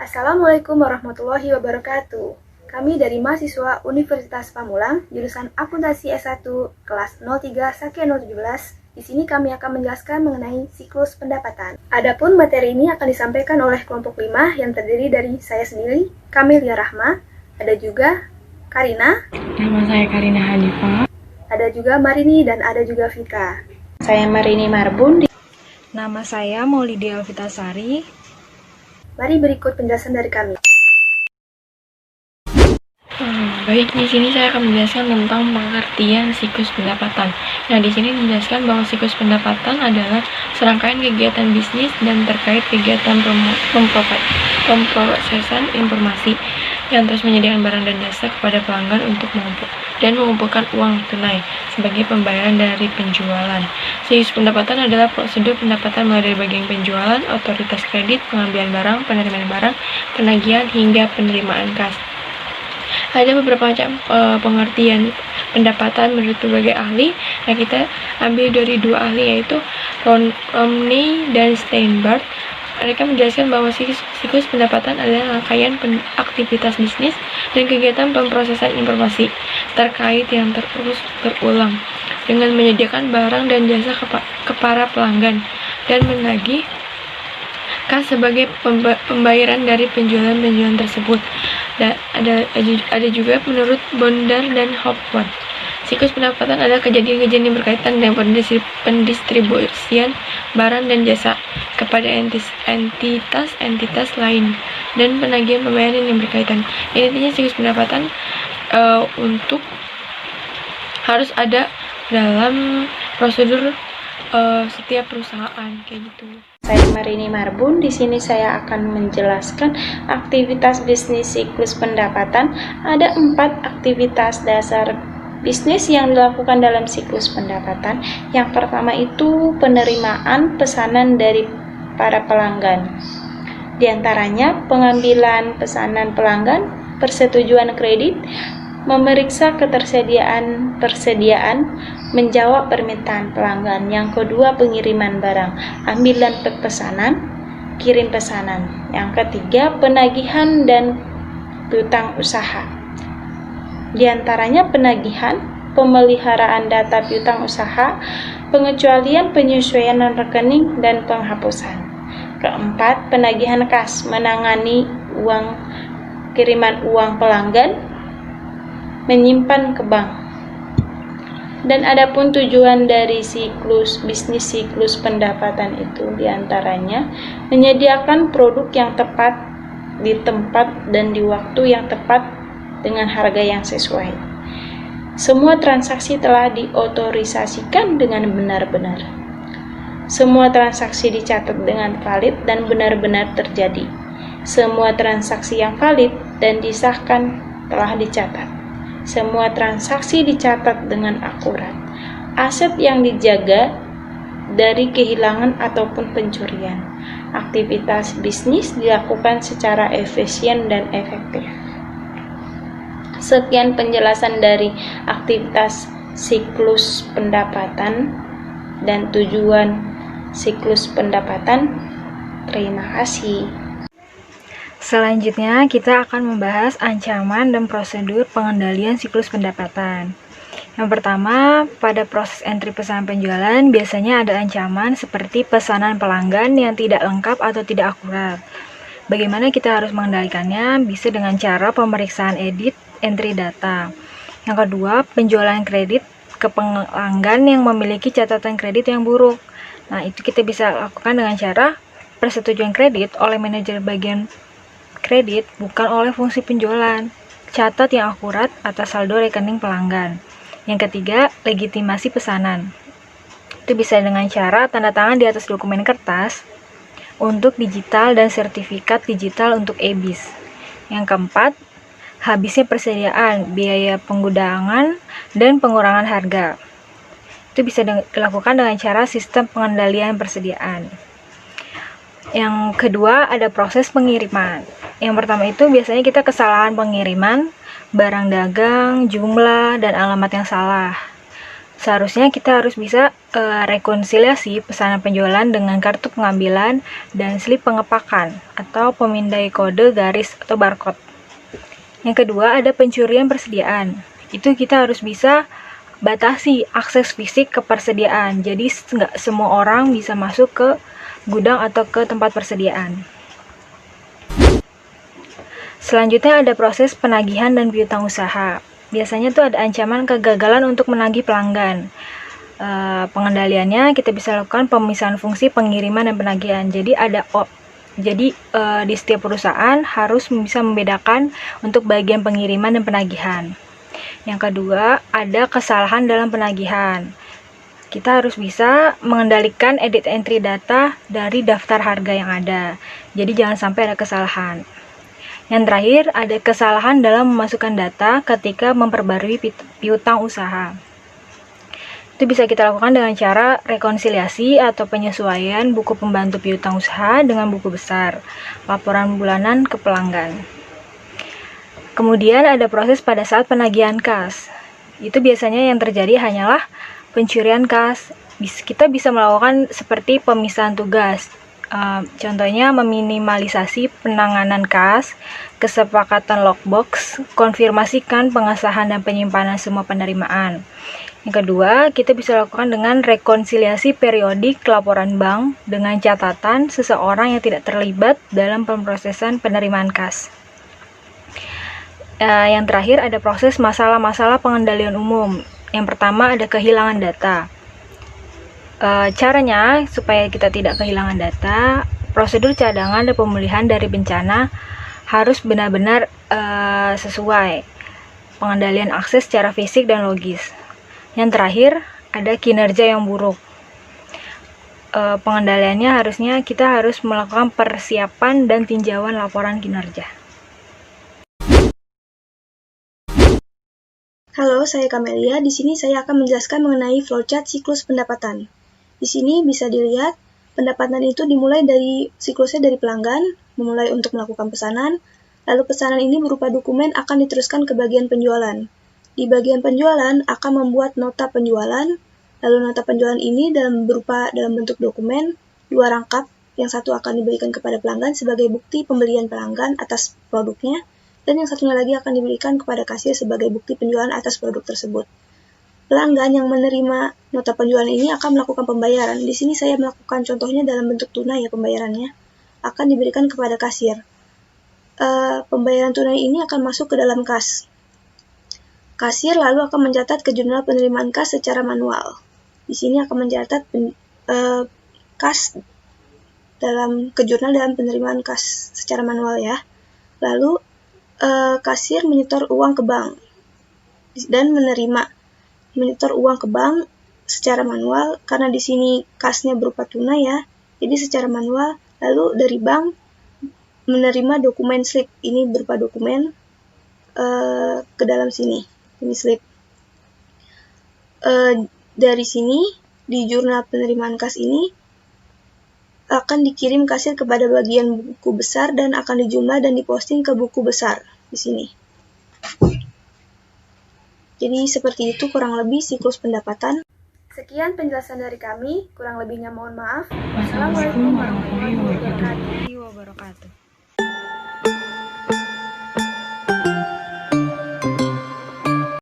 Assalamualaikum warahmatullahi wabarakatuh. Kami dari mahasiswa Universitas Pamulang, jurusan Akuntansi S1, kelas 03 Sake 017. Di sini kami akan menjelaskan mengenai siklus pendapatan. Adapun materi ini akan disampaikan oleh kelompok 5 yang terdiri dari saya sendiri, Kamelia Rahma, ada juga Karina, Nama saya Karina Hanifah. ada juga Marini, dan ada juga Vika. Saya Marini Marbun. Nama saya Maulidia Alvitasari. Mari berikut penjelasan dari kami. Baik, di sini saya akan menjelaskan tentang pengertian siklus pendapatan. Nah, di sini dijelaskan bahwa siklus pendapatan adalah serangkaian kegiatan bisnis dan terkait kegiatan pemrosesan informasi yang terus menyediakan barang dan jasa kepada pelanggan untuk mengumpulkan uang tunai sebagai pembayaran dari penjualan. Siklus pendapatan adalah prosedur pendapatan mulai dari bagian penjualan, otoritas kredit, pengambilan barang, penerimaan barang, penagihan, hingga penerimaan kas. Ada beberapa macam pengertian pendapatan menurut berbagai ahli. Nah, kita ambil dari dua ahli, yaitu Romney dan Steinberg. Mereka menjelaskan bahwa siklus pendapatan adalah rangkaian aktivitas bisnis dan kegiatan pemrosesan informasi terkait yang terus berulang dengan menyediakan barang dan jasa ke para pelanggan dan menagih kas sebagai pembayaran dari penjualan tersebut. Dan ada juga menurut Bondar dan Hopwood, siklus pendapatan adalah kejadian-kejadian yang berkaitan dengan pendistribusian barang dan jasa kepada entitas lain dan penagihan pembayaran yang berkaitan. Intinya siklus pendapatan untuk harus ada dalam prosedur setiap perusahaan kayak gitu. Saya Marini Marbun. Di sini saya akan menjelaskan aktivitas bisnis siklus pendapatan. Ada 4 aktivitas dasar bisnis yang dilakukan dalam siklus pendapatan. Yang pertama itu penerimaan pesanan dari para pelanggan. Di antaranya pengambilan pesanan pelanggan, persetujuan kredit, memeriksa persediaan, menjawab permintaan pelanggan. Yang kedua, pengiriman barang, ambilan pesanan, kirim pesanan. Yang ketiga, penagihan dan piutang usaha. Di antaranya penagihan, pemeliharaan data piutang usaha, pengecualian penyesuaian rekening, dan penghapusan. Keempat, penagihan kas, menangani kiriman uang pelanggan, menyimpan ke bank. Dan adapun tujuan dari bisnis siklus pendapatan itu diantaranya menyediakan produk yang tepat di tempat dan di waktu yang tepat dengan harga yang sesuai. Semua transaksi telah diotorisasikan dengan benar-benar. Semua transaksi dicatat dengan valid dan benar-benar terjadi. Semua transaksi yang valid dan disahkan telah dicatat. Semua transaksi dicatat dengan akurat. Aset yang dijaga dari kehilangan ataupun pencurian. Aktivitas bisnis dilakukan secara efisien dan efektif. Sekian penjelasan dari aktivitas siklus pendapatan dan tujuan siklus pendapatan. Terima kasih. Selanjutnya, kita akan membahas ancaman dan prosedur pengendalian siklus pendapatan. Yang pertama, pada proses entry pesanan penjualan, biasanya ada ancaman seperti pesanan pelanggan yang tidak lengkap atau tidak akurat. Bagaimana kita harus mengendalikannya? Bisa dengan cara pemeriksaan entry data. Yang kedua, penjualan kredit ke pelanggan yang memiliki catatan kredit yang buruk. Nah, itu kita bisa lakukan dengan cara persetujuan kredit oleh manajer bagian kredit, bukan oleh fungsi penjualan. Catat yang akurat atas saldo rekening pelanggan. Yang ketiga, legitimasi pesanan. Itu bisa dengan cara tanda tangan di atas dokumen kertas untuk digital dan sertifikat digital untuk EBIS. Yang keempat, habisnya persediaan, biaya penggudangan, dan pengurangan harga. Itu bisa dilakukan dengan cara sistem pengendalian persediaan. Yang kedua, ada proses pengiriman. Yang pertama itu biasanya kita kesalahan pengiriman, barang dagang, jumlah, dan alamat yang salah. Seharusnya kita harus bisa rekonsiliasi pesanan penjualan dengan kartu pengambilan dan slip pengepakan atau pemindai kode garis atau barcode. Yang kedua ada pencurian persediaan. Itu kita harus bisa batasi akses fisik ke persediaan. Jadi nggak semua orang bisa masuk ke gudang atau ke tempat persediaan. Selanjutnya ada proses penagihan dan piutang usaha. Biasanya tuh ada ancaman kegagalan untuk menagih pelanggan. Pengendaliannya kita bisa lakukan pemisahan fungsi pengiriman dan penagihan. Jadi di setiap perusahaan harus bisa membedakan untuk bagian pengiriman dan penagihan. Yang kedua, ada kesalahan dalam penagihan. Kita harus bisa mengendalikan edit entry data dari daftar harga yang ada. Jadi jangan sampai ada kesalahan. Yang terakhir, ada kesalahan dalam memasukkan data ketika memperbarui piutang usaha. Itu bisa kita lakukan dengan cara rekonsiliasi atau penyesuaian buku pembantu piutang usaha dengan buku besar, laporan bulanan ke pelanggan. Kemudian ada proses pada saat penagihan kas. Itu biasanya yang terjadi hanyalah pencurian kas. Kita bisa melakukan seperti pemisahan tugas. Contohnya meminimalisasi penanganan kas, kesepakatan lockbox, konfirmasikan pengesahan dan penyimpanan semua penerimaan. Yang kedua, kita bisa lakukan dengan rekonsiliasi periodik laporan bank dengan catatan seseorang yang tidak terlibat dalam pemrosesan penerimaan kas. Yang terakhir ada proses masalah-masalah pengendalian umum. Yang pertama ada kehilangan data. Caranya supaya kita tidak kehilangan data, prosedur cadangan dan pemulihan dari bencana harus benar-benar sesuai. Pengendalian akses secara fisik dan logis. Yang terakhir ada kinerja yang buruk. Pengendaliannya harusnya kita harus melakukan persiapan dan tinjauan laporan kinerja. Halo, saya Kamelia. Di sini saya akan menjelaskan mengenai flowchart siklus pendapatan. Di sini bisa dilihat pendapatan itu dimulai dari siklusnya dari pelanggan, memulai untuk melakukan pesanan, lalu pesanan ini berupa dokumen akan diteruskan ke bagian penjualan. Di bagian penjualan akan membuat nota penjualan, lalu nota penjualan ini dalam bentuk dokumen, 2 rangkap, yang satu akan diberikan kepada pelanggan sebagai bukti pembelian pelanggan atas produknya, dan yang satunya lagi akan diberikan kepada kasir sebagai bukti penjualan atas produk tersebut. Pelanggan yang menerima nota penjualan ini akan melakukan pembayaran. Di sini saya melakukan contohnya dalam bentuk tunai ya pembayarannya. Akan diberikan kepada kasir. Pembayaran tunai ini akan masuk ke dalam kas. Kasir lalu akan mencatat ke jurnal penerimaan kas secara manual. Di sini akan mencatat kas ke jurnal dalam penerimaan kas secara manual ya. Lalu kasir menyetor uang ke bank dan menyetor uang ke bank secara manual karena di sini kasnya berupa tunai ya. Jadi secara manual, lalu dari bank menerima dokumen slip ini berupa dokumen ke dalam sini. Ini slip. Dari sini di jurnal penerimaan kas ini akan dikirim kasir kepada bagian buku besar dan akan dijumlah dan diposting ke buku besar di sini. Jadi seperti itu kurang lebih siklus pendapatan. Sekian penjelasan dari kami, kurang lebihnya mohon maaf. Wassalamualaikum warahmatullahi wabarakatuh.